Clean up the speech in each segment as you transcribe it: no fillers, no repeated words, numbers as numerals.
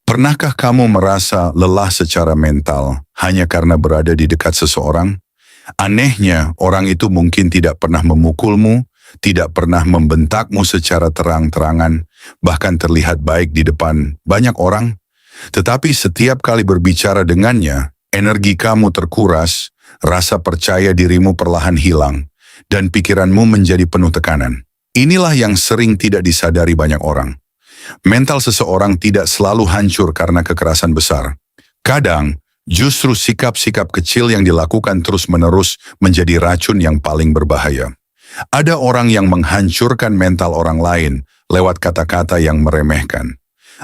Pernahkah kamu merasa lelah secara mental hanya karena berada di dekat seseorang? Anehnya, orang itu mungkin tidak pernah memukulmu, tidak pernah membentakmu secara terang-terangan, bahkan terlihat baik di depan banyak orang. Tetapi setiap kali berbicara dengannya, energi kamu terkuras, rasa percaya dirimu perlahan hilang, dan pikiranmu menjadi penuh tekanan. Inilah yang sering tidak disadari banyak orang. Mental seseorang tidak selalu hancur karena kekerasan besar. Kadang, justru sikap-sikap kecil yang dilakukan terus-menerus menjadi racun yang paling berbahaya. Ada orang yang menghancurkan mental orang lain lewat kata-kata yang meremehkan.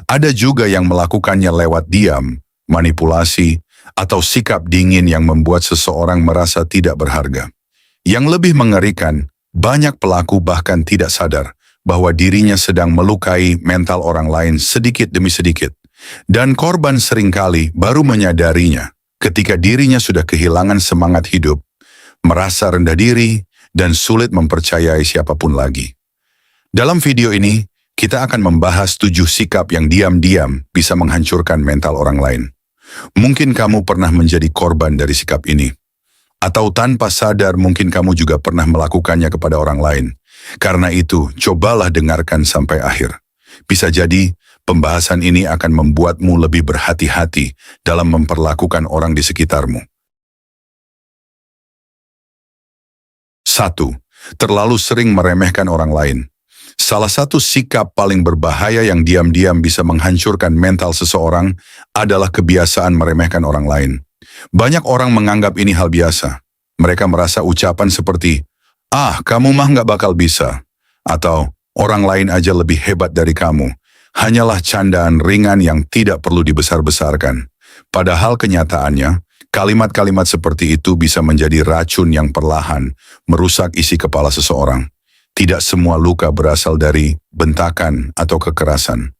Ada juga yang melakukannya lewat diam, manipulasi, atau sikap dingin yang membuat seseorang merasa tidak berharga. Yang lebih mengerikan, banyak pelaku bahkan tidak sadar bahwa dirinya sedang melukai mental orang lain sedikit demi sedikit. Dan korban seringkali baru menyadarinya ketika dirinya sudah kehilangan semangat hidup, merasa rendah diri, dan sulit mempercayai siapapun lagi. Dalam video ini, kita akan membahas 7 sikap yang diam-diam bisa menghancurkan mental orang lain. Mungkin kamu pernah menjadi korban dari sikap ini. Atau tanpa sadar mungkin kamu juga pernah melakukannya kepada orang lain. Karena itu, cobalah dengarkan sampai akhir. Bisa jadi, pembahasan ini akan membuatmu lebih berhati-hati dalam memperlakukan orang di sekitarmu. 1. Terlalu sering meremehkan orang lain. Salah satu sikap paling berbahaya yang diam-diam bisa menghancurkan mental seseorang adalah kebiasaan meremehkan orang lain. Banyak orang menganggap ini hal biasa. Mereka merasa ucapan seperti, kamu mah nggak bakal bisa. Atau, orang lain aja lebih hebat dari kamu. Hanyalah candaan ringan yang tidak perlu dibesar-besarkan. Padahal kenyataannya, kalimat-kalimat seperti itu bisa menjadi racun yang perlahan merusak isi kepala seseorang. Tidak semua luka berasal dari bentakan atau kekerasan.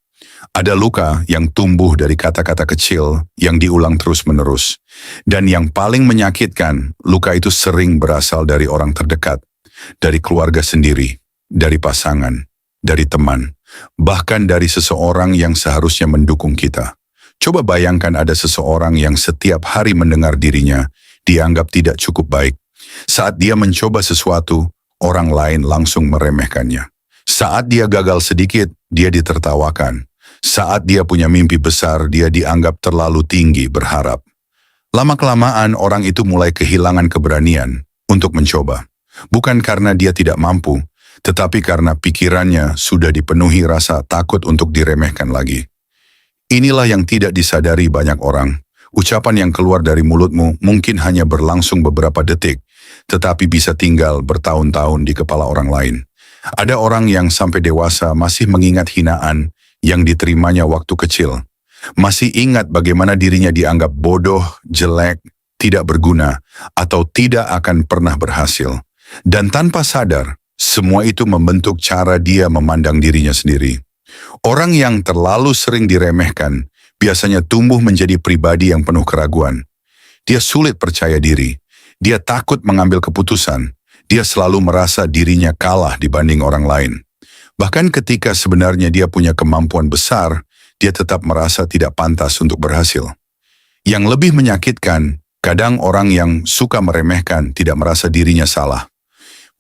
Ada luka yang tumbuh dari kata-kata kecil yang diulang terus-menerus. Dan yang paling menyakitkan, luka itu sering berasal dari orang terdekat, dari keluarga sendiri, dari pasangan, dari teman, bahkan dari seseorang yang seharusnya mendukung kita. Coba bayangkan ada seseorang yang setiap hari mendengar dirinya dianggap tidak cukup baik. Saat dia mencoba sesuatu, orang lain langsung meremehkannya. Saat dia gagal sedikit, dia ditertawakan. Saat dia punya mimpi besar, dia dianggap terlalu tinggi berharap. Lama-kelamaan orang itu mulai kehilangan keberanian untuk mencoba. Bukan karena dia tidak mampu, tetapi karena pikirannya sudah dipenuhi rasa takut untuk diremehkan lagi. Inilah yang tidak disadari banyak orang. Ucapan yang keluar dari mulutmu mungkin hanya berlangsung beberapa detik, tetapi bisa tinggal bertahun-tahun di kepala orang lain. Ada orang yang sampai dewasa masih mengingat hinaan yang diterimanya waktu kecil. Masih ingat bagaimana dirinya dianggap bodoh, jelek, tidak berguna, atau tidak akan pernah berhasil. Dan tanpa sadar, semua itu membentuk cara dia memandang dirinya sendiri. Orang yang terlalu sering diremehkan biasanya tumbuh menjadi pribadi yang penuh keraguan. Dia sulit percaya diri, dia takut mengambil keputusan, dia selalu merasa dirinya kalah dibanding orang lain. Bahkan ketika sebenarnya dia punya kemampuan besar, dia tetap merasa tidak pantas untuk berhasil. Yang lebih menyakitkan, kadang orang yang suka meremehkan tidak merasa dirinya salah.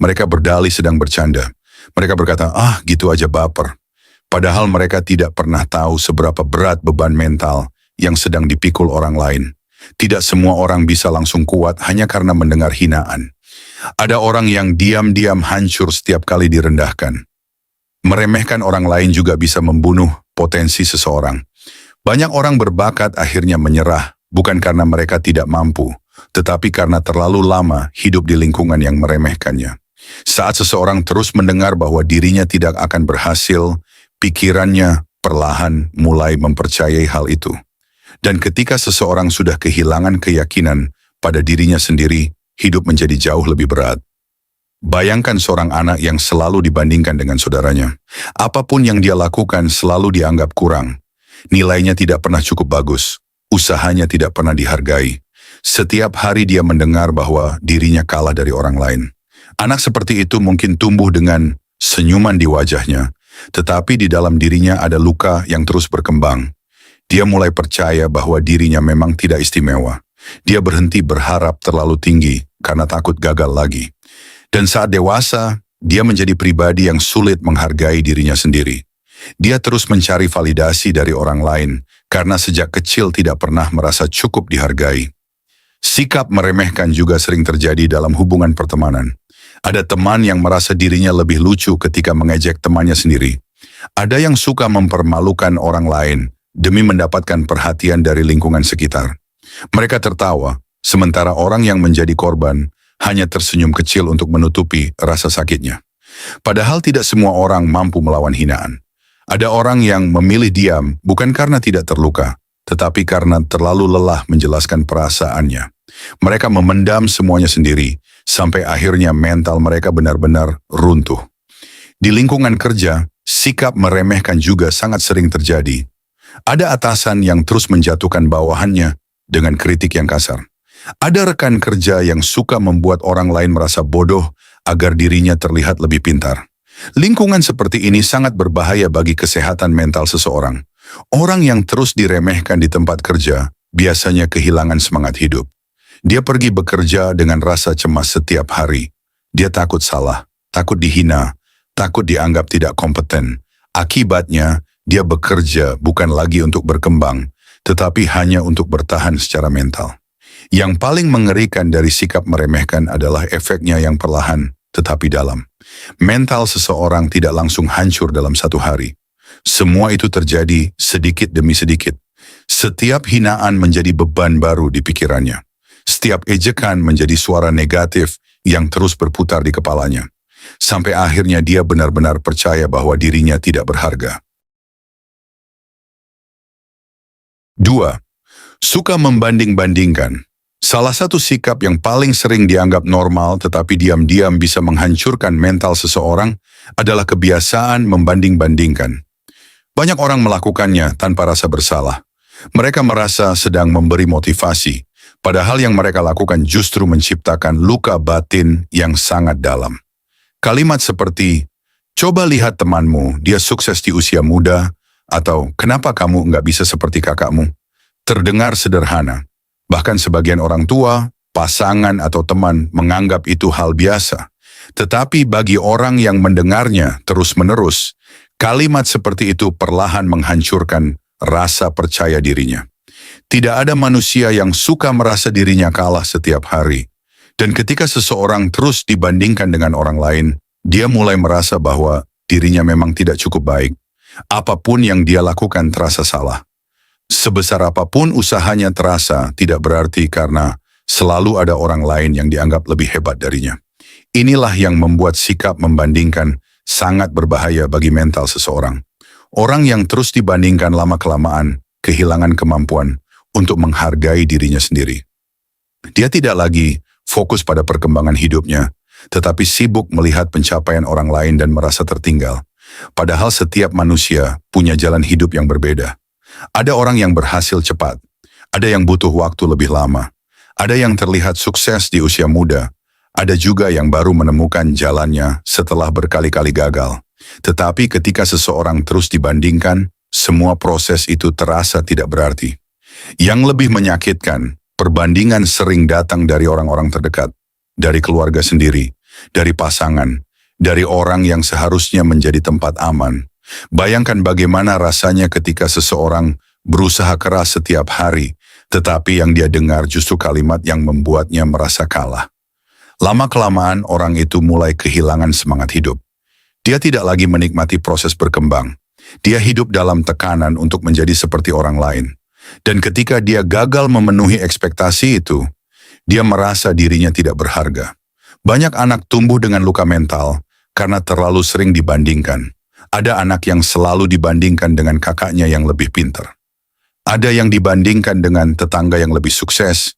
Mereka berdalih sedang bercanda. Mereka berkata, gitu aja baper. Padahal mereka tidak pernah tahu seberapa berat beban mental yang sedang dipikul orang lain. Tidak semua orang bisa langsung kuat hanya karena mendengar hinaan. Ada orang yang diam-diam hancur setiap kali direndahkan. Meremehkan orang lain juga bisa membunuh potensi seseorang. Banyak orang berbakat akhirnya menyerah, bukan karena mereka tidak mampu, tetapi karena terlalu lama hidup di lingkungan yang meremehkannya. Saat seseorang terus mendengar bahwa dirinya tidak akan berhasil, pikirannya perlahan mulai mempercayai hal itu. Dan ketika seseorang sudah kehilangan keyakinan pada dirinya sendiri, hidup menjadi jauh lebih berat. Bayangkan seorang anak yang selalu dibandingkan dengan saudaranya. Apapun yang dia lakukan selalu dianggap kurang. Nilainya tidak pernah cukup bagus. Usahanya tidak pernah dihargai. Setiap hari dia mendengar bahwa dirinya kalah dari orang lain. Anak seperti itu mungkin tumbuh dengan senyuman di wajahnya, tetapi di dalam dirinya ada luka yang terus berkembang. Dia mulai percaya bahwa dirinya memang tidak istimewa. Dia berhenti berharap terlalu tinggi karena takut gagal lagi. Dan saat dewasa, dia menjadi pribadi yang sulit menghargai dirinya sendiri. Dia terus mencari validasi dari orang lain karena sejak kecil tidak pernah merasa cukup dihargai. Sikap meremehkan juga sering terjadi dalam hubungan pertemanan. Ada teman yang merasa dirinya lebih lucu ketika mengejek temannya sendiri. Ada yang suka mempermalukan orang lain demi mendapatkan perhatian dari lingkungan sekitar. Mereka tertawa, sementara orang yang menjadi korban hanya tersenyum kecil untuk menutupi rasa sakitnya. Padahal tidak semua orang mampu melawan hinaan. Ada orang yang memilih diam bukan karena tidak terluka, tetapi karena terlalu lelah menjelaskan perasaannya. Mereka memendam semuanya sendiri, sampai akhirnya mental mereka benar-benar runtuh. Di lingkungan kerja, sikap meremehkan juga sangat sering terjadi. Ada atasan yang terus menjatuhkan bawahannya dengan kritik yang kasar. Ada rekan kerja yang suka membuat orang lain merasa bodoh agar dirinya terlihat lebih pintar. Lingkungan seperti ini sangat berbahaya bagi kesehatan mental seseorang. Orang yang terus diremehkan di tempat kerja biasanya kehilangan semangat hidup. Dia pergi bekerja dengan rasa cemas setiap hari. Dia takut salah, takut dihina, takut dianggap tidak kompeten. Akibatnya, dia bekerja bukan lagi untuk berkembang, tetapi hanya untuk bertahan secara mental. Yang paling mengerikan dari sikap meremehkan adalah efeknya yang perlahan, tetapi dalam. Mental seseorang tidak langsung hancur dalam satu hari. Semua itu terjadi sedikit demi sedikit. Setiap hinaan menjadi beban baru di pikirannya. Setiap ejekan menjadi suara negatif yang terus berputar di kepalanya. Sampai akhirnya dia benar-benar percaya bahwa dirinya tidak berharga. 2. Suka membanding-bandingkan. Salah satu sikap yang paling sering dianggap normal tetapi diam-diam bisa menghancurkan mental seseorang adalah kebiasaan membanding-bandingkan. Banyak orang melakukannya tanpa rasa bersalah. Mereka merasa sedang memberi motivasi, padahal yang mereka lakukan justru menciptakan luka batin yang sangat dalam. Kalimat seperti, "Coba lihat temanmu, dia sukses di usia muda," atau "Kenapa kamu nggak bisa seperti kakakmu?" terdengar sederhana. Bahkan sebagian orang tua, pasangan atau teman menganggap itu hal biasa. Tetapi bagi orang yang mendengarnya terus-menerus, kalimat seperti itu perlahan menghancurkan rasa percaya dirinya. Tidak ada manusia yang suka merasa dirinya kalah setiap hari. Dan ketika seseorang terus dibandingkan dengan orang lain, dia mulai merasa bahwa dirinya memang tidak cukup baik. Apapun yang dia lakukan terasa salah. Sebesar apapun usahanya terasa tidak berarti karena selalu ada orang lain yang dianggap lebih hebat darinya. Inilah yang membuat sikap membandingkan sangat berbahaya bagi mental seseorang. Orang yang terus dibandingkan lama-kelamaan kehilangan kemampuan untuk menghargai dirinya sendiri. Dia tidak lagi fokus pada perkembangan hidupnya, tetapi sibuk melihat pencapaian orang lain dan merasa tertinggal. Padahal setiap manusia punya jalan hidup yang berbeda. Ada orang yang berhasil cepat, ada yang butuh waktu lebih lama, ada yang terlihat sukses di usia muda, ada juga yang baru menemukan jalannya setelah berkali-kali gagal. Tetapi ketika seseorang terus dibandingkan, semua proses itu terasa tidak berarti. Yang lebih menyakitkan, perbandingan sering datang dari orang-orang terdekat, dari keluarga sendiri, dari pasangan, dari orang yang seharusnya menjadi tempat aman. Bayangkan bagaimana rasanya ketika seseorang berusaha keras setiap hari, tetapi yang dia dengar justru kalimat yang membuatnya merasa kalah. Lama-kelamaan orang itu mulai kehilangan semangat hidup. Dia tidak lagi menikmati proses berkembang. Dia hidup dalam tekanan untuk menjadi seperti orang lain. Dan ketika dia gagal memenuhi ekspektasi itu, dia merasa dirinya tidak berharga. Banyak anak tumbuh dengan luka mental karena terlalu sering dibandingkan. Ada anak yang selalu dibandingkan dengan kakaknya yang lebih pintar. Ada yang dibandingkan dengan tetangga yang lebih sukses.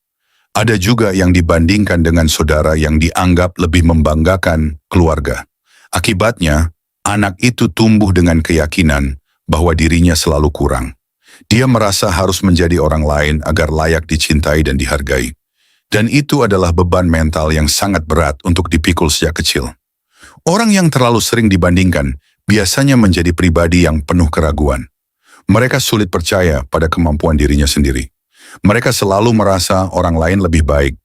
Ada juga yang dibandingkan dengan saudara yang dianggap lebih membanggakan keluarga. Akibatnya, anak itu tumbuh dengan keyakinan bahwa dirinya selalu kurang. Dia merasa harus menjadi orang lain agar layak dicintai dan dihargai. Dan itu adalah beban mental yang sangat berat untuk dipikul sejak kecil. Orang yang terlalu sering dibandingkan biasanya menjadi pribadi yang penuh keraguan. Mereka sulit percaya pada kemampuan dirinya sendiri. Mereka selalu merasa orang lain lebih baik.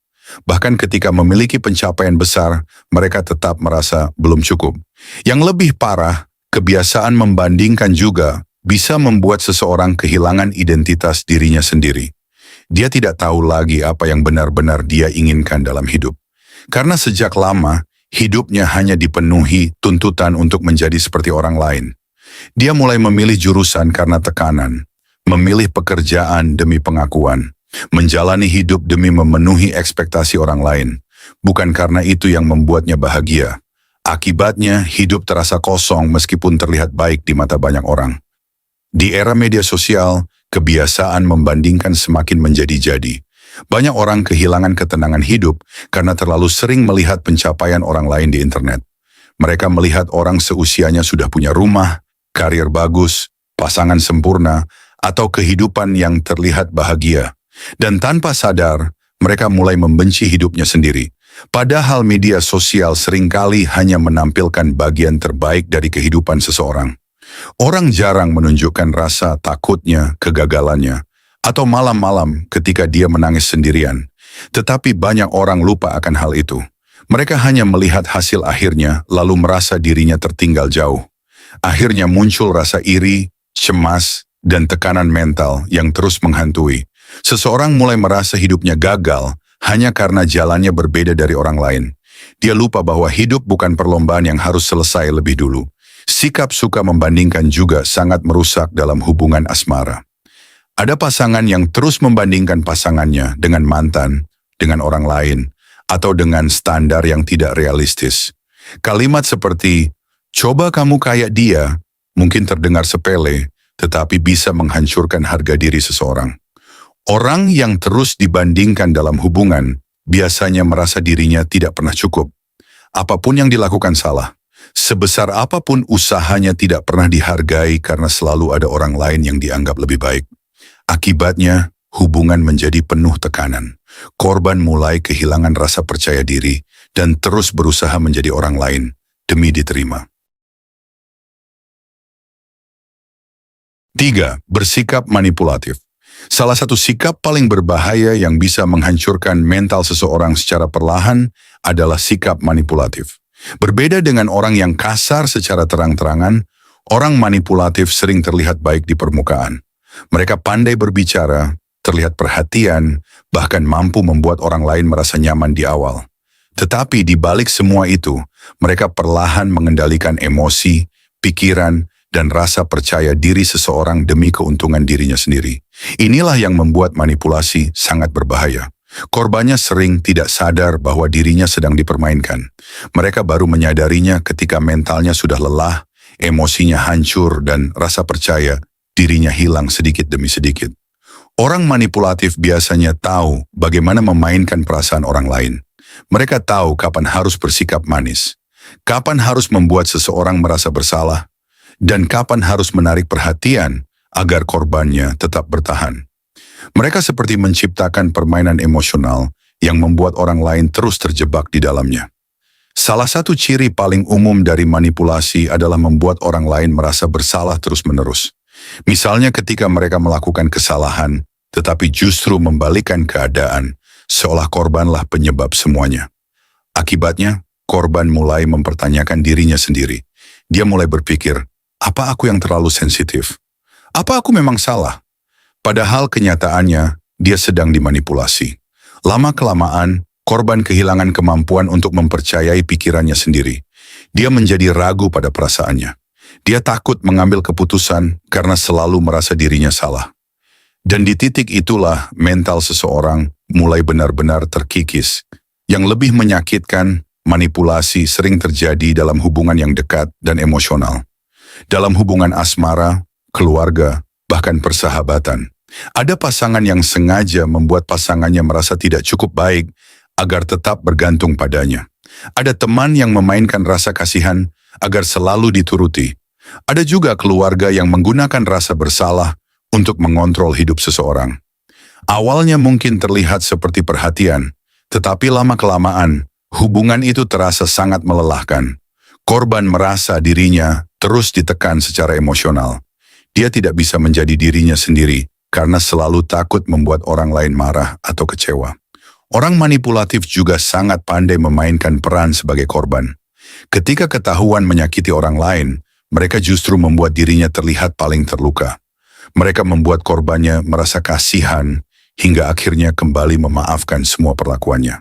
Bahkan ketika memiliki pencapaian besar, mereka tetap merasa belum cukup. Yang lebih parah, kebiasaan membandingkan juga bisa membuat seseorang kehilangan identitas dirinya sendiri. Dia tidak tahu lagi apa yang benar-benar dia inginkan dalam hidup. Karena sejak lama, hidupnya hanya dipenuhi tuntutan untuk menjadi seperti orang lain. Dia mulai memilih jurusan karena tekanan, memilih pekerjaan demi pengakuan, menjalani hidup demi memenuhi ekspektasi orang lain, bukan karena itu yang membuatnya bahagia. Akibatnya, hidup terasa kosong meskipun terlihat baik di mata banyak orang. Di era media sosial, kebiasaan membandingkan semakin menjadi-jadi. Banyak orang kehilangan ketenangan hidup karena terlalu sering melihat pencapaian orang lain di internet. Mereka melihat orang seusianya sudah punya rumah, karir bagus, pasangan sempurna, atau kehidupan yang terlihat bahagia. Dan tanpa sadar, mereka mulai membenci hidupnya sendiri. Padahal media sosial seringkali hanya menampilkan bagian terbaik dari kehidupan seseorang. Orang jarang menunjukkan rasa takutnya, kegagalannya, atau malam-malam ketika dia menangis sendirian. Tetapi banyak orang lupa akan hal itu. Mereka hanya melihat hasil akhirnya, lalu merasa dirinya tertinggal jauh. Akhirnya muncul rasa iri, cemas, dan tekanan mental yang terus menghantui. Seseorang mulai merasa hidupnya gagal hanya karena jalannya berbeda dari orang lain. Dia lupa bahwa hidup bukan perlombaan yang harus selesai lebih dulu. Sikap suka membandingkan juga sangat merusak dalam hubungan asmara. Ada pasangan yang terus membandingkan pasangannya dengan mantan, dengan orang lain, atau dengan standar yang tidak realistis. Kalimat seperti, "Coba kamu kayak dia," mungkin terdengar sepele, tetapi bisa menghancurkan harga diri seseorang. Orang yang terus dibandingkan dalam hubungan biasanya merasa dirinya tidak pernah cukup. Apapun yang dilakukan salah. Sebesar apapun usahanya tidak pernah dihargai karena selalu ada orang lain yang dianggap lebih baik. Akibatnya, hubungan menjadi penuh tekanan. Korban mulai kehilangan rasa percaya diri dan terus berusaha menjadi orang lain demi diterima. 3. Bersikap manipulatif. Salah satu sikap paling berbahaya yang bisa menghancurkan mental seseorang secara perlahan adalah sikap manipulatif. Berbeda dengan orang yang kasar secara terang-terangan, orang manipulatif sering terlihat baik di permukaan. Mereka pandai berbicara, terlihat perhatian, bahkan mampu membuat orang lain merasa nyaman di awal. Tetapi di balik semua itu, mereka perlahan mengendalikan emosi, pikiran, dan rasa percaya diri seseorang demi keuntungan dirinya sendiri. Inilah yang membuat manipulasi sangat berbahaya. Korbannya sering tidak sadar bahwa dirinya sedang dipermainkan. Mereka baru menyadarinya ketika mentalnya sudah lelah, emosinya hancur, dan rasa percaya dirinya hilang sedikit demi sedikit. Orang manipulatif biasanya tahu bagaimana memainkan perasaan orang lain. Mereka tahu kapan harus bersikap manis, kapan harus membuat seseorang merasa bersalah, dan kapan harus menarik perhatian agar korbannya tetap bertahan. Mereka seperti menciptakan permainan emosional yang membuat orang lain terus terjebak di dalamnya. Salah satu ciri paling umum dari manipulasi adalah membuat orang lain merasa bersalah terus-menerus. Misalnya ketika mereka melakukan kesalahan, tetapi justru membalikkan keadaan, seolah korbanlah penyebab semuanya. Akibatnya, korban mulai mempertanyakan dirinya sendiri. Dia mulai berpikir, apa aku yang terlalu sensitif? Apa aku memang salah? Padahal kenyataannya, dia sedang dimanipulasi. Lama-kelamaan, korban kehilangan kemampuan untuk mempercayai pikirannya sendiri. Dia menjadi ragu pada perasaannya. Dia takut mengambil keputusan karena selalu merasa dirinya salah. Dan di titik itulah mental seseorang mulai benar-benar terkikis. Yang lebih menyakitkan, manipulasi sering terjadi dalam hubungan yang dekat dan emosional. Dalam hubungan asmara, keluarga, bahkan persahabatan. Ada pasangan yang sengaja membuat pasangannya merasa tidak cukup baik agar tetap bergantung padanya. Ada teman yang memainkan rasa kasihan agar selalu dituruti. Ada juga keluarga yang menggunakan rasa bersalah untuk mengontrol hidup seseorang. Awalnya mungkin terlihat seperti perhatian, tetapi lama-kelamaan, hubungan itu terasa sangat melelahkan. Korban merasa dirinya terus ditekan secara emosional. Dia tidak bisa menjadi dirinya sendiri karena selalu takut membuat orang lain marah atau kecewa. Orang manipulatif juga sangat pandai memainkan peran sebagai korban. Ketika ketahuan menyakiti orang lain, mereka justru membuat dirinya terlihat paling terluka. Mereka membuat korbannya merasa kasihan hingga akhirnya kembali memaafkan semua perlakuannya.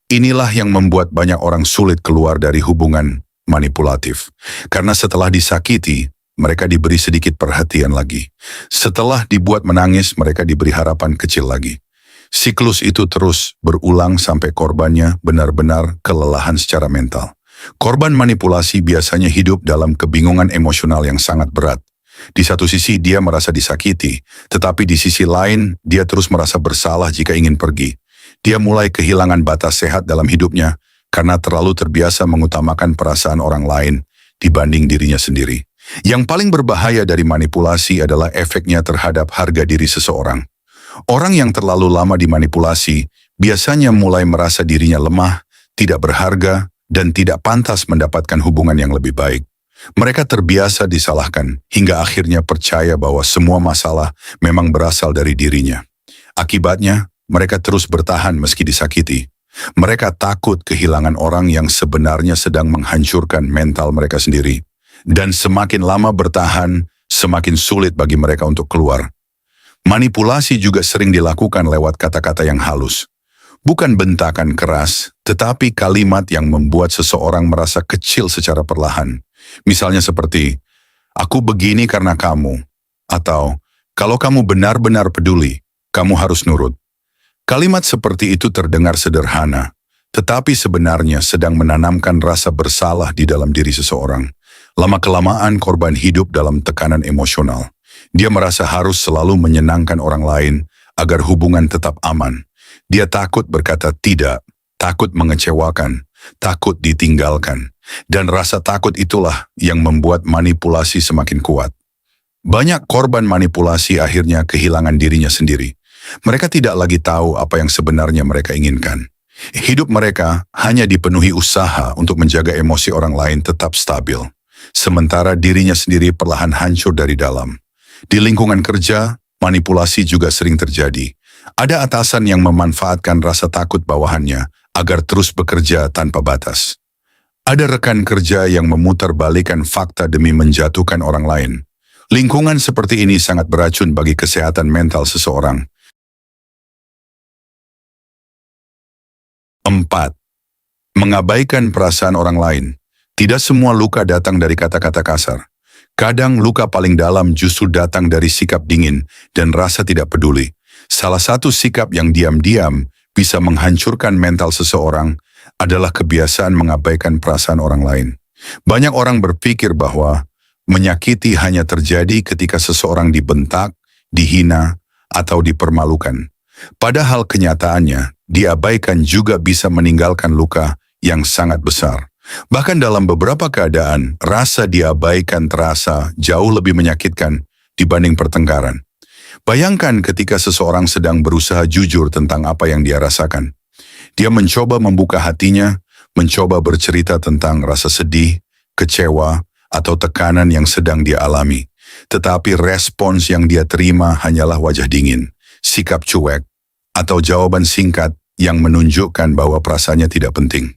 Inilah yang membuat banyak orang sulit keluar dari hubungan manipulatif. Karena setelah disakiti, mereka diberi sedikit perhatian lagi. Setelah dibuat menangis, mereka diberi harapan kecil lagi. Siklus itu terus berulang sampai korbannya benar-benar kelelahan secara mental. Korban manipulasi biasanya hidup dalam kebingungan emosional yang sangat berat. Di satu sisi dia merasa disakiti, tetapi di sisi lain dia terus merasa bersalah jika ingin pergi. Dia mulai kehilangan batas sehat dalam hidupnya karena terlalu terbiasa mengutamakan perasaan orang lain dibanding dirinya sendiri. Yang paling berbahaya dari manipulasi adalah efeknya terhadap harga diri seseorang. Orang yang terlalu lama dimanipulasi biasanya mulai merasa dirinya lemah, tidak berharga, dan tidak pantas mendapatkan hubungan yang lebih baik. Mereka terbiasa disalahkan hingga akhirnya percaya bahwa semua masalah memang berasal dari dirinya. Akibatnya, mereka terus bertahan meski disakiti. Mereka takut kehilangan orang yang sebenarnya sedang menghancurkan mental mereka sendiri. Dan semakin lama bertahan, semakin sulit bagi mereka untuk keluar. Manipulasi juga sering dilakukan lewat kata-kata yang halus. Bukan bentakan keras, tetapi kalimat yang membuat seseorang merasa kecil secara perlahan. Misalnya seperti, "Aku begini karena kamu," atau "Kalau kamu benar-benar peduli, kamu harus nurut." Kalimat seperti itu terdengar sederhana, tetapi sebenarnya sedang menanamkan rasa bersalah di dalam diri seseorang. Lama-kelamaan korban hidup dalam tekanan emosional. Dia merasa harus selalu menyenangkan orang lain agar hubungan tetap aman. Dia takut berkata tidak, takut mengecewakan, takut ditinggalkan. Dan rasa takut itulah yang membuat manipulasi semakin kuat. Banyak korban manipulasi akhirnya kehilangan dirinya sendiri. Mereka tidak lagi tahu apa yang sebenarnya mereka inginkan. Hidup mereka hanya dipenuhi usaha untuk menjaga emosi orang lain tetap stabil. Sementara dirinya sendiri perlahan hancur dari dalam. Di lingkungan kerja, manipulasi juga sering terjadi. Ada atasan yang memanfaatkan rasa takut bawahannya agar terus bekerja tanpa batas. Ada rekan kerja yang memutarbalikkan fakta demi menjatuhkan orang lain. Lingkungan seperti ini sangat beracun bagi kesehatan mental seseorang. 4. Mengabaikan perasaan orang lain. Tidak semua luka datang dari kata-kata kasar. Kadang luka paling dalam justru datang dari sikap dingin dan rasa tidak peduli. Salah satu sikap yang diam-diam bisa menghancurkan mental seseorang adalah kebiasaan mengabaikan perasaan orang lain. Banyak orang berpikir bahwa menyakiti hanya terjadi ketika seseorang dibentak, dihina, atau dipermalukan. Padahal kenyataannya, diabaikan juga bisa meninggalkan luka yang sangat besar. Bahkan dalam beberapa keadaan, rasa diabaikan terasa jauh lebih menyakitkan dibanding pertengkaran. Bayangkan ketika seseorang sedang berusaha jujur tentang apa yang dia rasakan. Dia mencoba membuka hatinya, mencoba bercerita tentang rasa sedih, kecewa, atau tekanan yang sedang dia alami. Tetapi respons yang dia terima hanyalah wajah dingin, sikap cuek, atau jawaban singkat yang menunjukkan bahwa perasaannya tidak penting.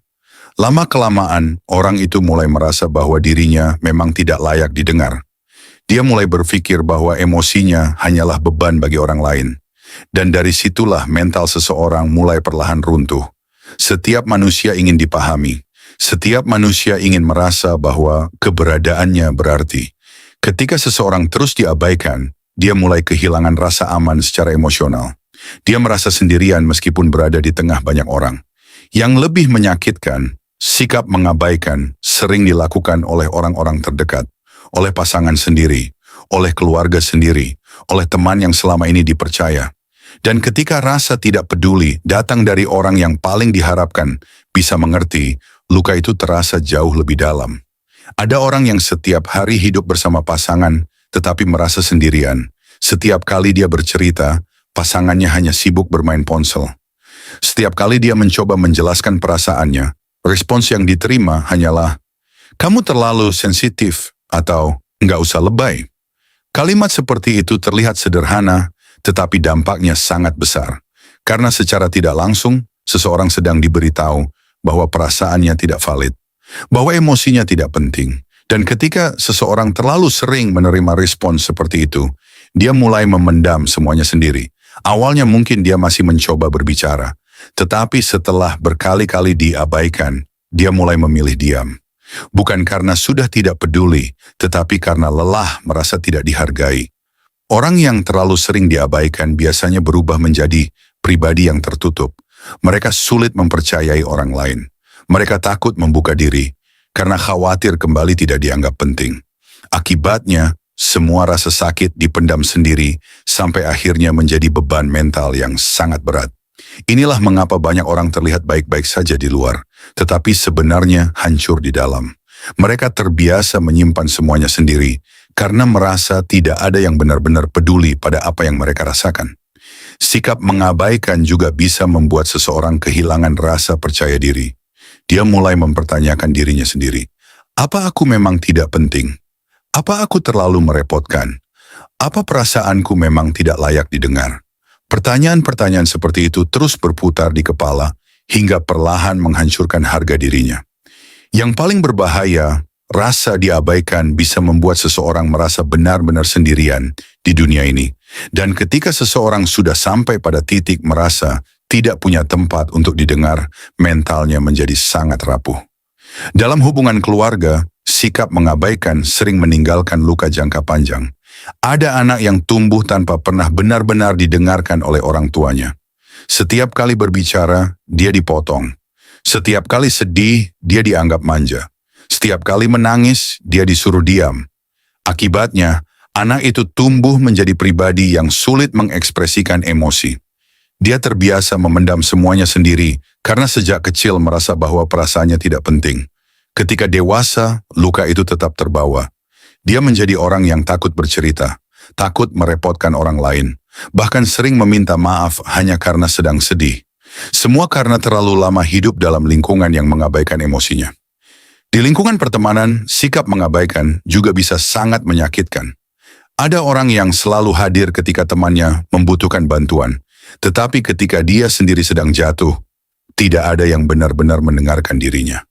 Lama-kelamaan, orang itu mulai merasa bahwa dirinya memang tidak layak didengar. Dia mulai berpikir bahwa emosinya hanyalah beban bagi orang lain. Dan dari situlah mental seseorang mulai perlahan runtuh. Setiap manusia ingin dipahami. Setiap manusia ingin merasa bahwa keberadaannya berarti. Ketika seseorang terus diabaikan, dia mulai kehilangan rasa aman secara emosional. Dia merasa sendirian meskipun berada di tengah banyak orang. Yang lebih menyakitkan, sikap mengabaikan sering dilakukan oleh orang-orang terdekat, oleh pasangan sendiri, oleh keluarga sendiri, oleh teman yang selama ini dipercaya. Dan ketika rasa tidak peduli datang dari orang yang paling diharapkan bisa mengerti, luka itu terasa jauh lebih dalam. Ada orang yang setiap hari hidup bersama pasangan, tetapi merasa sendirian. Setiap kali dia bercerita, pasangannya hanya sibuk bermain ponsel. Setiap kali dia mencoba menjelaskan perasaannya, respons yang diterima hanyalah, "Kamu terlalu sensitif," atau "nggak usah lebay." Kalimat seperti itu terlihat sederhana, tetapi dampaknya sangat besar. Karena secara tidak langsung, seseorang sedang diberitahu bahwa perasaannya tidak valid, bahwa emosinya tidak penting. Dan ketika seseorang terlalu sering menerima respons seperti itu, dia mulai memendam semuanya sendiri. Awalnya mungkin dia masih mencoba berbicara, tetapi setelah berkali-kali diabaikan, dia mulai memilih diam. Bukan karena sudah tidak peduli, tetapi karena lelah merasa tidak dihargai. Orang yang terlalu sering diabaikan biasanya berubah menjadi pribadi yang tertutup. Mereka sulit mempercayai orang lain. Mereka takut membuka diri, karena khawatir kembali tidak dianggap penting. Akibatnya, semua rasa sakit dipendam sendiri, sampai akhirnya menjadi beban mental yang sangat berat. Inilah mengapa banyak orang terlihat baik-baik saja di luar, tetapi sebenarnya hancur di dalam. Mereka terbiasa menyimpan semuanya sendiri, karena merasa tidak ada yang benar-benar peduli pada apa yang mereka rasakan. Sikap mengabaikan juga bisa membuat seseorang kehilangan rasa percaya diri. Dia mulai mempertanyakan dirinya sendiri. Apa aku memang tidak penting? Apa aku terlalu merepotkan? Apa perasaanku memang tidak layak didengar? Pertanyaan-pertanyaan seperti itu terus berputar di kepala hingga perlahan menghancurkan harga dirinya. Yang paling berbahaya, rasa diabaikan bisa membuat seseorang merasa benar-benar sendirian di dunia ini. Dan ketika seseorang sudah sampai pada titik merasa tidak punya tempat untuk didengar, mentalnya menjadi sangat rapuh. Dalam hubungan keluarga, sikap mengabaikan sering meninggalkan luka jangka panjang. Ada anak yang tumbuh tanpa pernah benar-benar didengarkan oleh orang tuanya. Setiap kali berbicara, dia dipotong. Setiap kali sedih, dia dianggap manja. Setiap kali menangis, dia disuruh diam. Akibatnya, anak itu tumbuh menjadi pribadi yang sulit mengekspresikan emosi. Dia terbiasa memendam semuanya sendiri karena sejak kecil merasa bahwa perasaannya tidak penting. Ketika dewasa, luka itu tetap terbawa. Dia menjadi orang yang takut bercerita, takut merepotkan orang lain, bahkan sering meminta maaf hanya karena sedang sedih. Semua karena terlalu lama hidup dalam lingkungan yang mengabaikan emosinya. Di lingkungan pertemanan, sikap mengabaikan juga bisa sangat menyakitkan. Ada orang yang selalu hadir ketika temannya membutuhkan bantuan, tetapi ketika dia sendiri sedang jatuh, tidak ada yang benar-benar mendengarkan dirinya.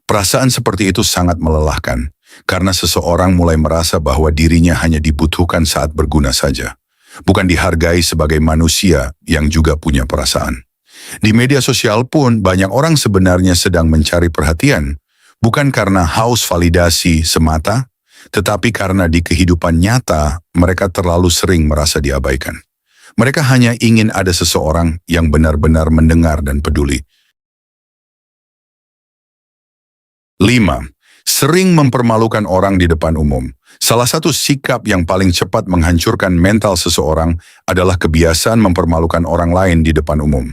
Perasaan seperti itu sangat melelahkan, karena seseorang mulai merasa bahwa dirinya hanya dibutuhkan saat berguna saja, bukan dihargai sebagai manusia yang juga punya perasaan. Di media sosial pun banyak orang sebenarnya sedang mencari perhatian, bukan karena haus validasi semata, tetapi karena di kehidupan nyata mereka terlalu sering merasa diabaikan. Mereka hanya ingin ada seseorang yang benar-benar mendengar dan peduli. 5. Sering mempermalukan orang di depan umum. Salah satu sikap yang paling cepat menghancurkan mental seseorang adalah kebiasaan mempermalukan orang lain di depan umum.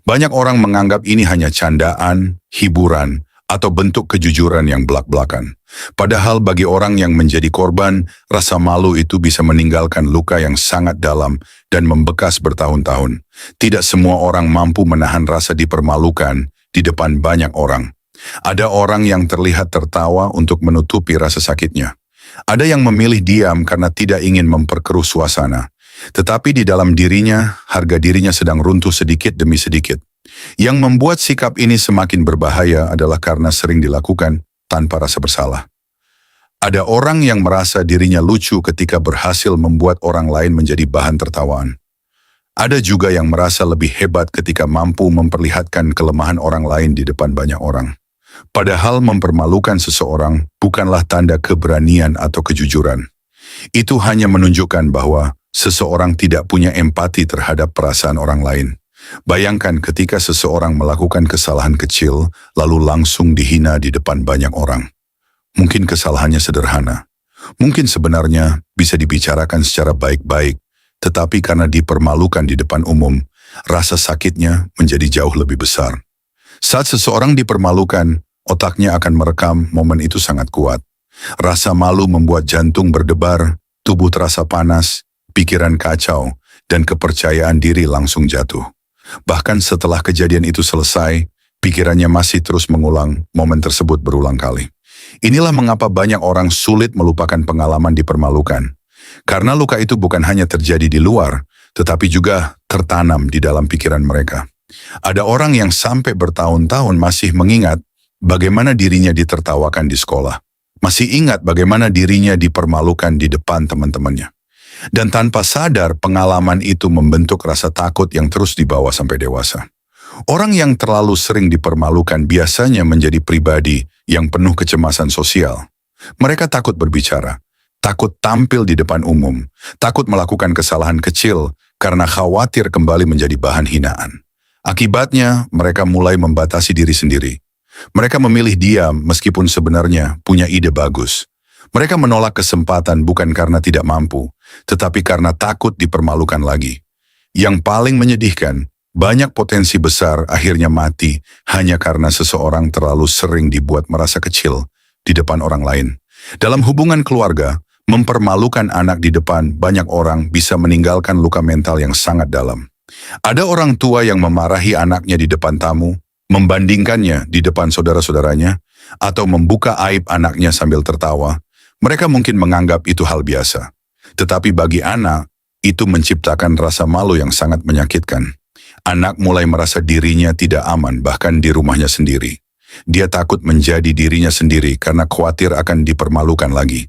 Banyak orang menganggap ini hanya candaan, hiburan, atau bentuk kejujuran yang belak-belakan. Padahal bagi orang yang menjadi korban, rasa malu itu bisa meninggalkan luka yang sangat dalam dan membekas bertahun-tahun. Tidak semua orang mampu menahan rasa dipermalukan di depan banyak orang. Ada orang yang terlihat tertawa untuk menutupi rasa sakitnya. Ada yang memilih diam karena tidak ingin memperkeruh suasana. Tetapi di dalam dirinya, harga dirinya sedang runtuh sedikit demi sedikit. Yang membuat sikap ini semakin berbahaya adalah karena sering dilakukan tanpa rasa bersalah. Ada orang yang merasa dirinya lucu ketika berhasil membuat orang lain menjadi bahan tertawaan. Ada juga yang merasa lebih hebat ketika mampu memperlihatkan kelemahan orang lain di depan banyak orang. Padahal mempermalukan seseorang bukanlah tanda keberanian atau kejujuran. Itu hanya menunjukkan bahwa seseorang tidak punya empati terhadap perasaan orang lain. Bayangkan ketika seseorang melakukan kesalahan kecil, lalu langsung dihina di depan banyak orang. Mungkin kesalahannya sederhana. Mungkin sebenarnya bisa dibicarakan secara baik-baik, tetapi karena dipermalukan di depan umum, rasa sakitnya menjadi jauh lebih besar. Saat seseorang dipermalukan, otaknya akan merekam momen itu sangat kuat. Rasa malu membuat jantung berdebar, tubuh terasa panas, pikiran kacau, dan kepercayaan diri langsung jatuh. Bahkan setelah kejadian itu selesai, pikirannya masih terus mengulang momen tersebut berulang kali. Inilah mengapa banyak orang sulit melupakan pengalaman dipermalukan. Karena luka itu bukan hanya terjadi di luar, tetapi juga tertanam di dalam pikiran mereka. Ada orang yang sampai bertahun-tahun masih mengingat bagaimana dirinya ditertawakan di sekolah. Masih ingat bagaimana dirinya dipermalukan di depan teman-temannya. Dan tanpa sadar pengalaman itu membentuk rasa takut yang terus dibawa sampai dewasa. Orang yang terlalu sering dipermalukan biasanya menjadi pribadi yang penuh kecemasan sosial. Mereka takut berbicara, takut tampil di depan umum, takut melakukan kesalahan kecil karena khawatir kembali menjadi bahan hinaan. Akibatnya, mereka mulai membatasi diri sendiri. Mereka memilih diam meskipun sebenarnya punya ide bagus. Mereka menolak kesempatan bukan karena tidak mampu, tetapi karena takut dipermalukan lagi. Yang paling menyedihkan, banyak potensi besar akhirnya mati hanya karena seseorang terlalu sering dibuat merasa kecil di depan orang lain. Dalam hubungan keluarga, mempermalukan anak di depan banyak orang bisa meninggalkan luka mental yang sangat dalam. Ada orang tua yang memarahi anaknya di depan tamu, membandingkannya di depan saudara-saudaranya, atau membuka aib anaknya sambil tertawa. Mereka mungkin menganggap itu hal biasa. Tetapi bagi anak, itu menciptakan rasa malu yang sangat menyakitkan. Anak mulai merasa dirinya tidak aman bahkan di rumahnya sendiri. Dia takut menjadi dirinya sendiri karena khawatir akan dipermalukan lagi.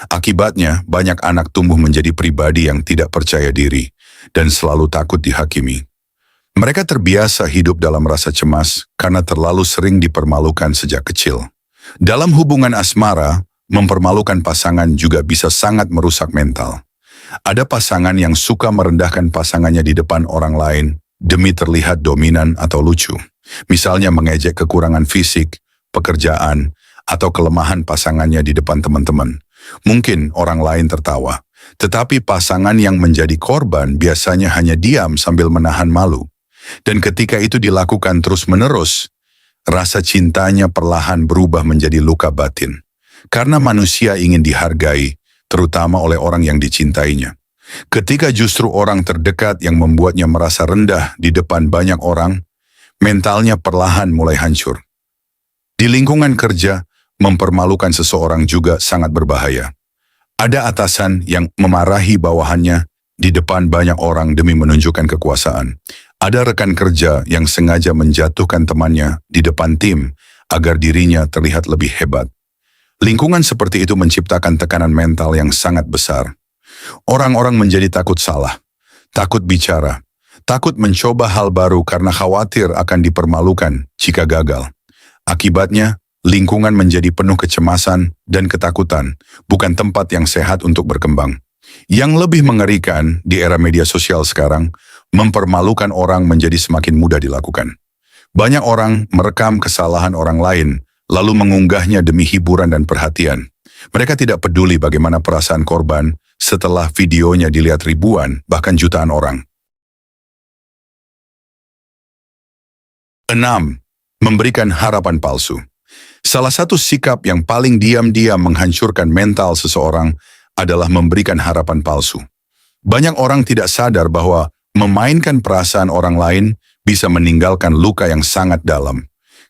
Akibatnya, banyak anak tumbuh menjadi pribadi yang tidak percaya diri dan selalu takut dihakimi. Mereka terbiasa hidup dalam rasa cemas karena terlalu sering dipermalukan sejak kecil. Dalam hubungan asmara, mempermalukan pasangan juga bisa sangat merusak mental. Ada pasangan yang suka merendahkan pasangannya di depan orang lain demi terlihat dominan atau lucu. Misalnya mengejek kekurangan fisik, pekerjaan, atau kelemahan pasangannya di depan teman-teman. Mungkin orang lain tertawa, tetapi pasangan yang menjadi korban biasanya hanya diam sambil menahan malu. Dan ketika itu dilakukan terus-menerus, rasa cintanya perlahan berubah menjadi luka batin. Karena manusia ingin dihargai, terutama oleh orang yang dicintainya. Ketika justru orang terdekat yang membuatnya merasa rendah di depan banyak orang, mentalnya perlahan mulai hancur. Di lingkungan kerja, mempermalukan seseorang juga sangat berbahaya. Ada atasan yang memarahi bawahannya di depan banyak orang demi menunjukkan kekuasaan. Ada rekan kerja yang sengaja menjatuhkan temannya di depan tim agar dirinya terlihat lebih hebat. Lingkungan seperti itu menciptakan tekanan mental yang sangat besar. Orang-orang menjadi takut salah, takut bicara, takut mencoba hal baru karena khawatir akan dipermalukan jika gagal. Akibatnya, lingkungan menjadi penuh kecemasan dan ketakutan, bukan tempat yang sehat untuk berkembang. Yang lebih mengerikan di era media sosial sekarang, mempermalukan orang menjadi semakin mudah dilakukan. Banyak orang merekam kesalahan orang lain, lalu mengunggahnya demi hiburan dan perhatian. Mereka tidak peduli bagaimana perasaan korban setelah videonya dilihat ribuan, bahkan jutaan orang. 6. Memberikan harapan palsu. Salah satu sikap yang paling diam-diam menghancurkan mental seseorang adalah memberikan harapan palsu. Banyak orang tidak sadar bahwa memainkan perasaan orang lain bisa meninggalkan luka yang sangat dalam.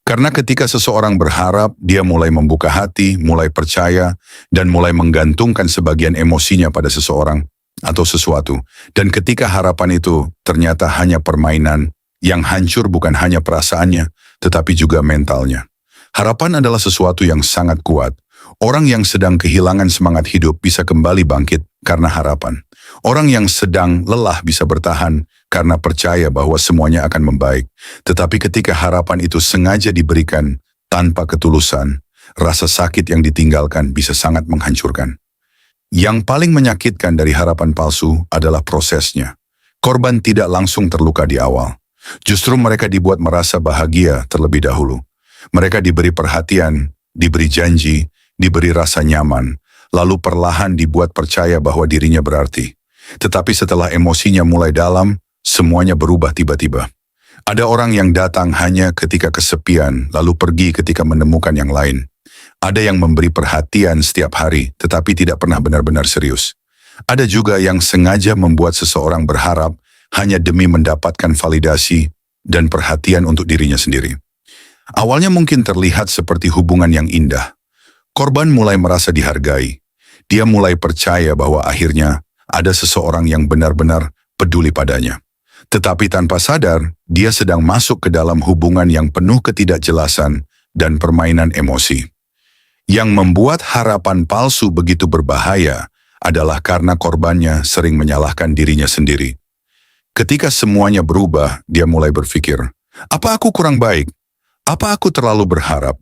Karena ketika seseorang berharap, dia mulai membuka hati, mulai percaya, dan mulai menggantungkan sebagian emosinya pada seseorang atau sesuatu. Dan ketika harapan itu ternyata hanya permainan, yang hancur bukan hanya perasaannya, tetapi juga mentalnya. Harapan adalah sesuatu yang sangat kuat. Orang yang sedang kehilangan semangat hidup bisa kembali bangkit karena harapan. Orang yang sedang lelah bisa bertahan karena percaya bahwa semuanya akan membaik. Tetapi ketika harapan itu sengaja diberikan tanpa ketulusan, rasa sakit yang ditinggalkan bisa sangat menghancurkan. Yang paling menyakitkan dari harapan palsu adalah prosesnya. Korban tidak langsung terluka di awal. Justru mereka dibuat merasa bahagia terlebih dahulu. Mereka diberi perhatian, diberi janji, diberi rasa nyaman, lalu perlahan dibuat percaya bahwa dirinya berarti. Tetapi setelah emosinya mulai dalam, semuanya berubah tiba-tiba. Ada orang yang datang hanya ketika kesepian, lalu pergi ketika menemukan yang lain. Ada yang memberi perhatian setiap hari, tetapi tidak pernah benar-benar serius. Ada juga yang sengaja membuat seseorang berharap hanya demi mendapatkan validasi dan perhatian untuk dirinya sendiri. Awalnya mungkin terlihat seperti hubungan yang indah. Korban mulai merasa dihargai. Dia mulai percaya bahwa akhirnya ada seseorang yang benar-benar peduli padanya. Tetapi tanpa sadar, dia sedang masuk ke dalam hubungan yang penuh ketidakjelasan dan permainan emosi. Yang membuat harapan palsu begitu berbahaya adalah karena korbannya sering menyalahkan dirinya sendiri. Ketika semuanya berubah, dia mulai berpikir, apa aku kurang baik? Apa aku terlalu berharap?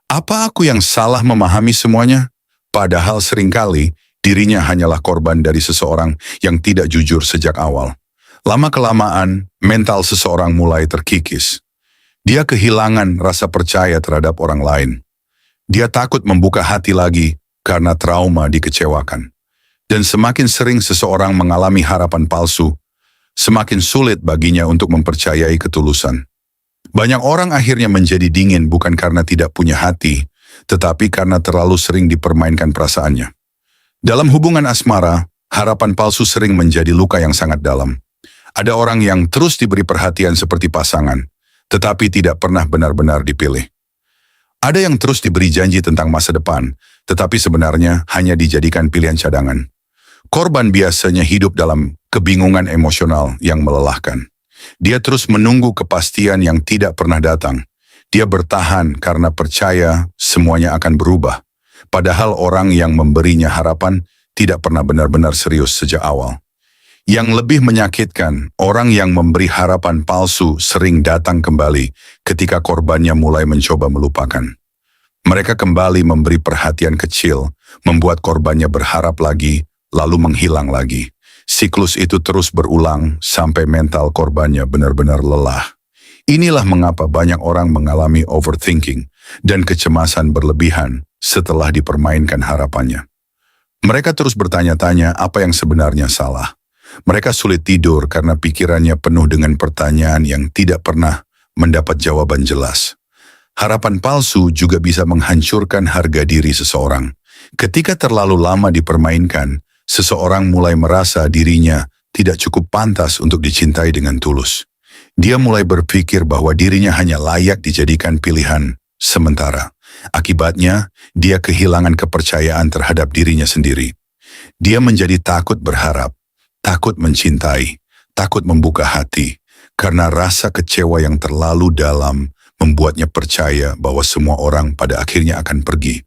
Apa aku yang salah memahami semuanya? Padahal seringkali dirinya hanyalah korban dari seseorang yang tidak jujur sejak awal. Lama-kelamaan, mental seseorang mulai terkikis. Dia kehilangan rasa percaya terhadap orang lain. Dia takut membuka hati lagi karena trauma dikecewakan. Dan semakin sering seseorang mengalami harapan palsu, semakin sulit baginya untuk mempercayai ketulusan. Banyak orang akhirnya menjadi dingin bukan karena tidak punya hati, tetapi karena terlalu sering dipermainkan perasaannya. Dalam hubungan asmara, harapan palsu sering menjadi luka yang sangat dalam. Ada orang yang terus diberi perhatian seperti pasangan, tetapi tidak pernah benar-benar dipilih. Ada yang terus diberi janji tentang masa depan, tetapi sebenarnya hanya dijadikan pilihan cadangan. Korban biasanya hidup dalam kebingungan emosional yang melelahkan. Dia terus menunggu kepastian yang tidak pernah datang. Dia bertahan karena percaya semuanya akan berubah. Padahal orang yang memberinya harapan tidak pernah benar-benar serius sejak awal. Yang lebih menyakitkan, orang yang memberi harapan palsu sering datang kembali ketika korbannya mulai mencoba melupakan. Mereka kembali memberi perhatian kecil, membuat korbannya berharap lagi, lalu menghilang lagi. Siklus itu terus berulang sampai mental korbannya benar-benar lelah. Inilah mengapa banyak orang mengalami overthinking dan kecemasan berlebihan setelah dipermainkan harapannya. Mereka terus bertanya-tanya apa yang sebenarnya salah. Mereka sulit tidur karena pikirannya penuh dengan pertanyaan yang tidak pernah mendapat jawaban jelas. Harapan palsu juga bisa menghancurkan harga diri seseorang. Ketika terlalu lama dipermainkan, seseorang mulai merasa dirinya tidak cukup pantas untuk dicintai dengan tulus. Dia mulai berpikir bahwa dirinya hanya layak dijadikan pilihan sementara. Akibatnya, dia kehilangan kepercayaan terhadap dirinya sendiri. Dia menjadi takut berharap, takut mencintai, takut membuka hati, karena rasa kecewa yang terlalu dalam membuatnya percaya bahwa semua orang pada akhirnya akan pergi.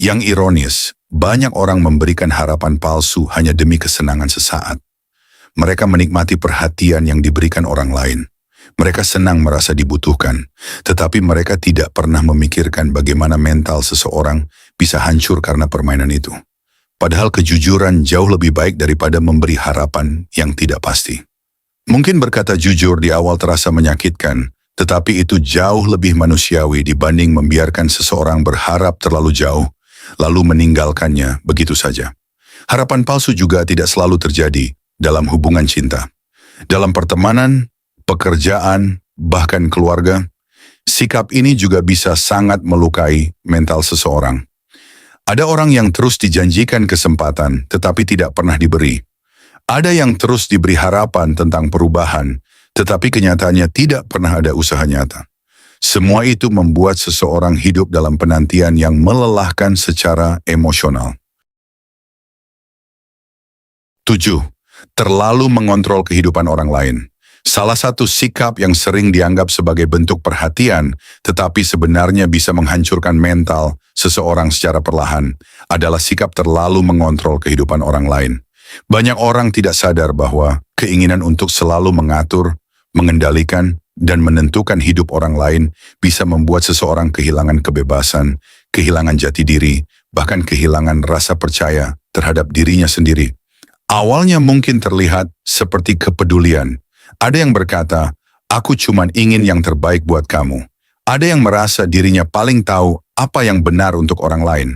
Yang ironis, banyak orang memberikan harapan palsu hanya demi kesenangan sesaat. Mereka menikmati perhatian yang diberikan orang lain. Mereka senang merasa dibutuhkan, tetapi mereka tidak pernah memikirkan bagaimana mental seseorang bisa hancur karena permainan itu. Padahal kejujuran jauh lebih baik daripada memberi harapan yang tidak pasti. Mungkin berkata jujur di awal terasa menyakitkan, tetapi itu jauh lebih manusiawi dibanding membiarkan seseorang berharap terlalu jauh, lalu meninggalkannya begitu saja. Harapan palsu juga tidak selalu terjadi dalam hubungan cinta. Dalam pertemanan, pekerjaan, bahkan keluarga, sikap ini juga bisa sangat melukai mental seseorang. Ada orang yang terus dijanjikan kesempatan, tetapi tidak pernah diberi. Ada yang terus diberi harapan tentang perubahan, tetapi kenyataannya tidak pernah ada usaha nyata. Semua itu membuat seseorang hidup dalam penantian yang melelahkan secara emosional. 7. Terlalu mengontrol kehidupan orang lain. Salah satu sikap yang sering dianggap sebagai bentuk perhatian, tetapi sebenarnya bisa menghancurkan mental seseorang secara perlahan, adalah sikap terlalu mengontrol kehidupan orang lain. Banyak orang tidak sadar bahwa keinginan untuk selalu mengatur, mengendalikan, dan menentukan hidup orang lain bisa membuat seseorang kehilangan kebebasan, kehilangan jati diri, bahkan kehilangan rasa percaya terhadap dirinya sendiri. Awalnya mungkin terlihat seperti kepedulian. Ada yang berkata, aku cuma ingin yang terbaik buat kamu. Ada yang merasa dirinya paling tahu apa yang benar untuk orang lain.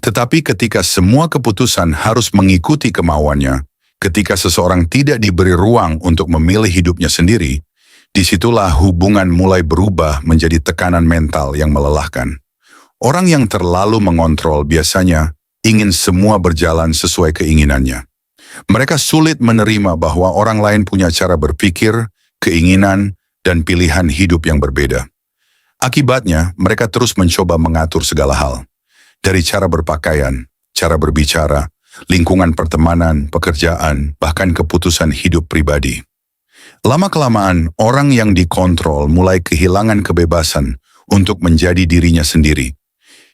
Tetapi ketika semua keputusan harus mengikuti kemauannya, ketika seseorang tidak diberi ruang untuk memilih hidupnya sendiri, disitulah hubungan mulai berubah menjadi tekanan mental yang melelahkan. Orang yang terlalu mengontrol biasanya ingin semua berjalan sesuai keinginannya. Mereka sulit menerima bahwa orang lain punya cara berpikir, keinginan, dan pilihan hidup yang berbeda. Akibatnya, mereka terus mencoba mengatur segala hal. Dari cara berpakaian, cara berbicara, lingkungan pertemanan, pekerjaan, bahkan keputusan hidup pribadi. Lama-kelamaan, orang yang dikontrol mulai kehilangan kebebasan untuk menjadi dirinya sendiri.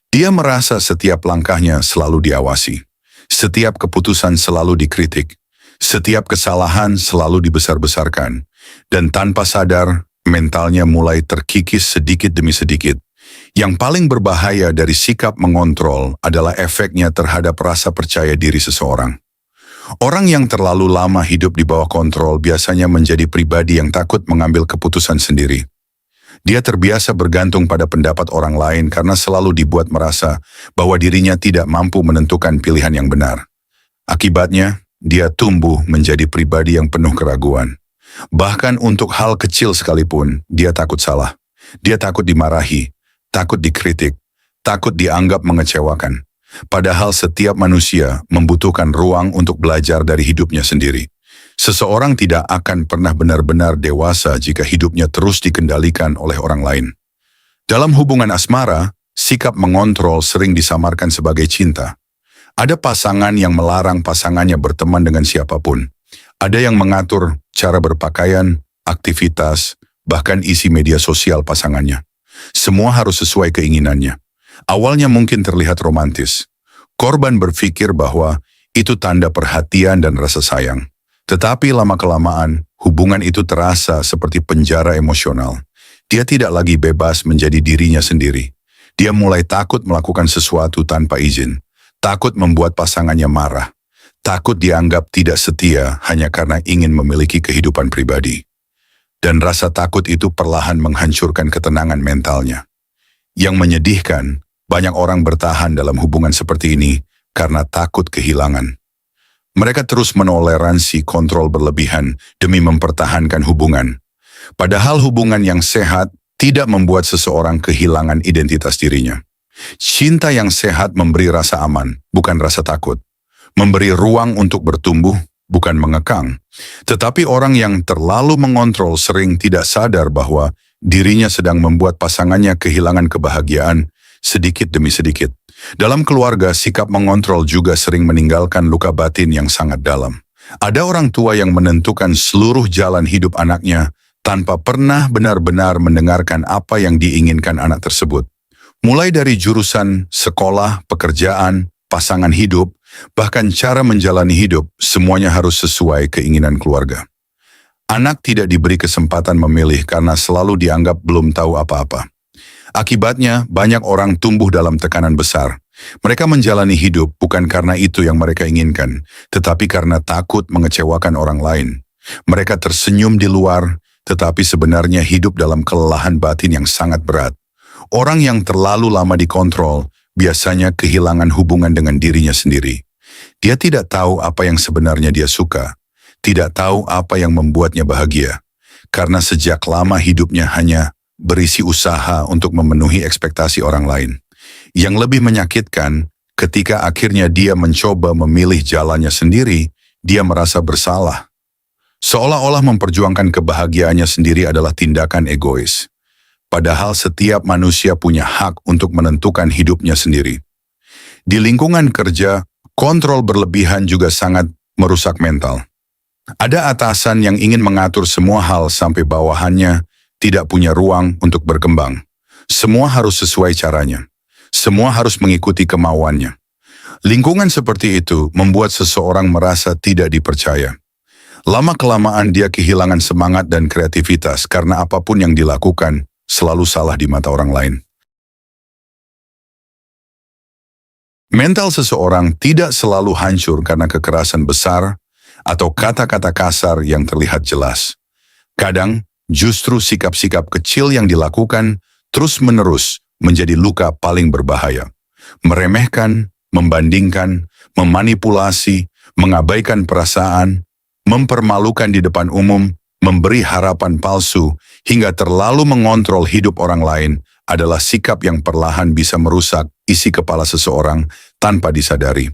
Dia merasa setiap langkahnya selalu diawasi, setiap keputusan selalu dikritik, setiap kesalahan selalu dibesar-besarkan, dan tanpa sadar, mentalnya mulai terkikis sedikit demi sedikit. Yang paling berbahaya dari sikap mengontrol adalah efeknya terhadap rasa percaya diri seseorang. Orang yang terlalu lama hidup di bawah kontrol biasanya menjadi pribadi yang takut mengambil keputusan sendiri. Dia terbiasa bergantung pada pendapat orang lain karena selalu dibuat merasa bahwa dirinya tidak mampu menentukan pilihan yang benar. Akibatnya, dia tumbuh menjadi pribadi yang penuh keraguan. Bahkan untuk hal kecil sekalipun, dia takut salah. Dia takut dimarahi, takut dikritik, takut dianggap mengecewakan. Padahal setiap manusia membutuhkan ruang untuk belajar dari hidupnya sendiri. Seseorang tidak akan pernah benar-benar dewasa jika hidupnya terus dikendalikan oleh orang lain. Dalam hubungan asmara, sikap mengontrol sering disamarkan sebagai cinta. Ada pasangan yang melarang pasangannya berteman dengan siapapun. Ada yang mengatur cara berpakaian, aktivitas, bahkan isi media sosial pasangannya. Semua harus sesuai keinginannya. Awalnya mungkin terlihat romantis. Korban berpikir bahwa itu tanda perhatian dan rasa sayang. Tetapi lama-kelamaan, hubungan itu terasa seperti penjara emosional. Dia tidak lagi bebas menjadi dirinya sendiri. Dia mulai takut melakukan sesuatu tanpa izin. Takut membuat pasangannya marah. Takut dianggap tidak setia hanya karena ingin memiliki kehidupan pribadi. Dan rasa takut itu perlahan menghancurkan ketenangan mentalnya. Yang menyedihkan, banyak orang bertahan dalam hubungan seperti ini karena takut kehilangan. Mereka terus menoleransi kontrol berlebihan demi mempertahankan hubungan. Padahal hubungan yang sehat tidak membuat seseorang kehilangan identitas dirinya. Cinta yang sehat memberi rasa aman, bukan rasa takut. Memberi ruang untuk bertumbuh, bukan mengekang. Tetapi orang yang terlalu mengontrol sering tidak sadar bahwa dirinya sedang membuat pasangannya kehilangan kebahagiaan sedikit demi sedikit. Dalam keluarga, sikap mengontrol juga sering meninggalkan luka batin yang sangat dalam. Ada orang tua yang menentukan seluruh jalan hidup anaknya tanpa pernah benar-benar mendengarkan apa yang diinginkan anak tersebut. Mulai dari jurusan, sekolah, pekerjaan, pasangan hidup, bahkan cara menjalani hidup, semuanya harus sesuai keinginan keluarga. Anak tidak diberi kesempatan memilih karena selalu dianggap belum tahu apa-apa. Akibatnya, banyak orang tumbuh dalam tekanan besar. Mereka menjalani hidup bukan karena itu yang mereka inginkan, tetapi karena takut mengecewakan orang lain. Mereka tersenyum di luar, tetapi sebenarnya hidup dalam kelelahan batin yang sangat berat. Orang yang terlalu lama dikontrol biasanya kehilangan hubungan dengan dirinya sendiri. Dia tidak tahu apa yang sebenarnya dia suka, tidak tahu apa yang membuatnya bahagia, karena sejak lama hidupnya hanya berisi usaha untuk memenuhi ekspektasi orang lain. Yang lebih menyakitkan, ketika akhirnya dia mencoba memilih jalannya sendiri, dia merasa bersalah. Seolah-olah memperjuangkan kebahagiaannya sendiri adalah tindakan egois. Padahal setiap manusia punya hak untuk menentukan hidupnya sendiri. Di lingkungan kerja, kontrol berlebihan juga sangat merusak mental. Ada atasan yang ingin mengatur semua hal sampai bawahannya tidak punya ruang untuk berkembang. Semua harus sesuai caranya. Semua harus mengikuti kemauannya. Lingkungan seperti itu membuat seseorang merasa tidak dipercaya. Lama-kelamaan dia kehilangan semangat dan kreativitas karena apapun yang dilakukan selalu salah di mata orang lain. Mental seseorang tidak selalu hancur karena kekerasan besar atau kata-kata kasar yang terlihat jelas. Kadang, justru sikap-sikap kecil yang dilakukan terus-menerus menjadi luka paling berbahaya. Meremehkan, membandingkan, memanipulasi, mengabaikan perasaan, mempermalukan di depan umum, memberi harapan palsu, hingga terlalu mengontrol hidup orang lain adalah sikap yang perlahan bisa merusak isi kepala seseorang tanpa disadari.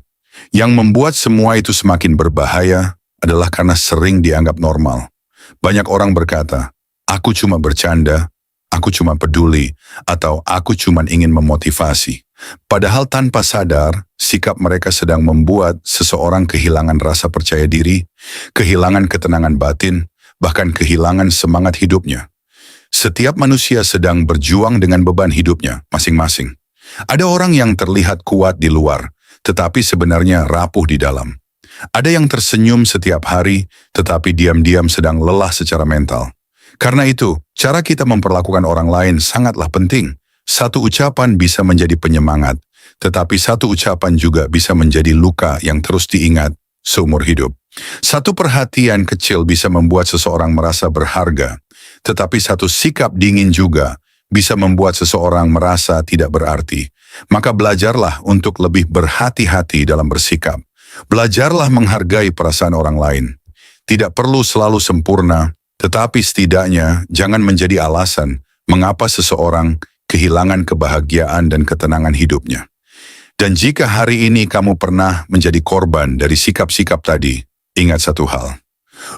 Yang membuat semua itu semakin berbahaya adalah karena sering dianggap normal. Banyak orang berkata, "Aku cuma bercanda, aku cuma peduli," atau "aku cuma ingin memotivasi." Padahal tanpa sadar, sikap mereka sedang membuat seseorang kehilangan rasa percaya diri, kehilangan ketenangan batin, bahkan kehilangan semangat hidupnya. Setiap manusia sedang berjuang dengan beban hidupnya masing-masing. Ada orang yang terlihat kuat di luar, tetapi sebenarnya rapuh di dalam. Ada yang tersenyum setiap hari, tetapi diam-diam sedang lelah secara mental. Karena itu, cara kita memperlakukan orang lain sangatlah penting. Satu ucapan bisa menjadi penyemangat, tetapi satu ucapan juga bisa menjadi luka yang terus diingat seumur hidup. Satu perhatian kecil bisa membuat seseorang merasa berharga, tetapi satu sikap dingin juga bisa membuat seseorang merasa tidak berarti. Maka belajarlah untuk lebih berhati-hati dalam bersikap. Belajarlah menghargai perasaan orang lain. Tidak perlu selalu sempurna, tetapi setidaknya jangan menjadi alasan mengapa seseorang kehilangan kebahagiaan dan ketenangan hidupnya. Dan jika hari ini kamu pernah menjadi korban dari sikap-sikap tadi, ingat satu hal.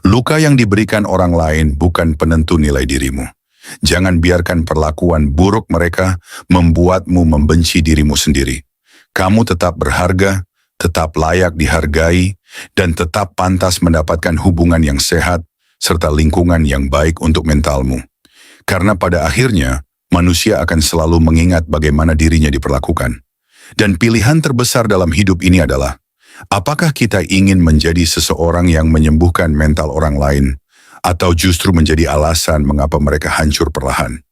Luka yang diberikan orang lain bukan penentu nilai dirimu. Jangan biarkan perlakuan buruk mereka membuatmu membenci dirimu sendiri. Kamu tetap berharga, tetap layak dihargai, dan tetap pantas mendapatkan hubungan yang sehat serta lingkungan yang baik untuk mentalmu. Karena pada akhirnya, manusia akan selalu mengingat bagaimana dirinya diperlakukan. Dan pilihan terbesar dalam hidup ini adalah, apakah kita ingin menjadi seseorang yang menyembuhkan mental orang lain, atau justru menjadi alasan mengapa mereka hancur perlahan?